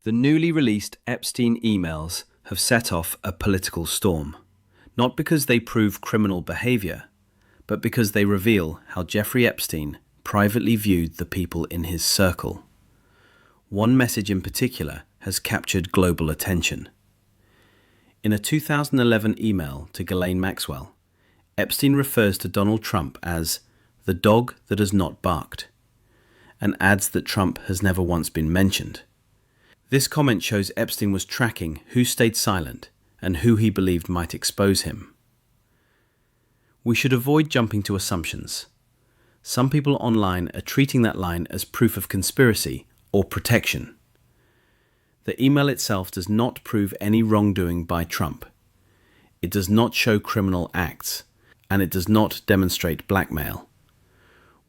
The newly released Epstein emails have set off a political storm, not because they prove criminal behavior, but because they reveal how Jeffrey Epstein privately viewed the people in his circle. One message in particular has captured global attention. In a 2011 email to Ghislaine Maxwell, Epstein refers to Donald Trump as the dog that has not barked, and adds that Trump has never once been mentioned. This comment shows Epstein was tracking who stayed silent and who he believed might expose him. We should avoid jumping to assumptions. Some people online are treating that line as proof of conspiracy or protection. The email itself does not prove any wrongdoing by Trump. It does not show criminal acts, and it does not demonstrate blackmail.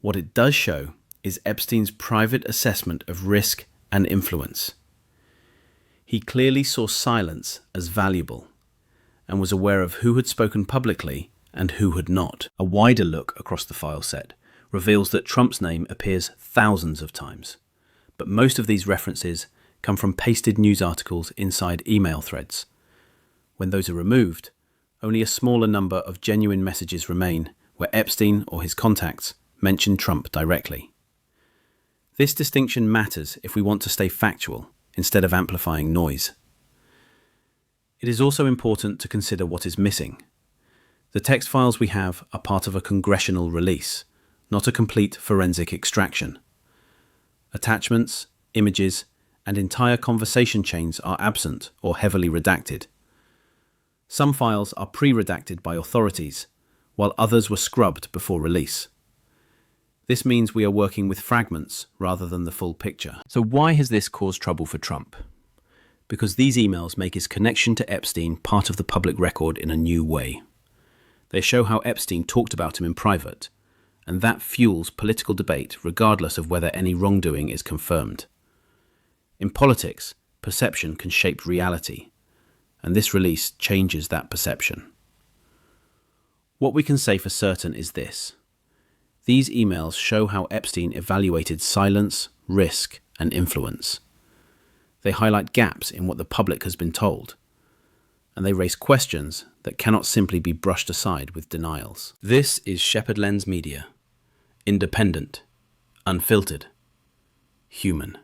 What it does show is Epstein's private assessment of risk and influence. He clearly saw silence as valuable and was aware of who had spoken publicly and who had not. A wider look across the file set reveals that Trump's name appears thousands of times, but most of these references come from pasted news articles inside email threads. When those are removed, only a smaller number of genuine messages remain where Epstein or his contacts mention Trump directly. This distinction matters if we want to stay factual instead of amplifying noise. It is also important to consider what is missing. The text files we have are part of a congressional release, not a complete forensic extraction. Attachments, images, and entire conversation chains are absent or heavily redacted. Some files are pre-redacted by authorities, while others were scrubbed before release. This means we are working with fragments rather than the full picture. So why has this caused trouble for Trump? Because these emails make his connection to Epstein part of the public record in a new way. They show how Epstein talked about him in private, and that fuels political debate regardless of whether any wrongdoing is confirmed. In politics, perception can shape reality, and this release changes that perception. What we can say for certain is this. These emails show how Epstein evaluated silence, risk, and influence. They highlight gaps in what the public has been told, and they raise questions that cannot simply be brushed aside with denials. This is Sheppard Lens Media. Independent, unfiltered, human.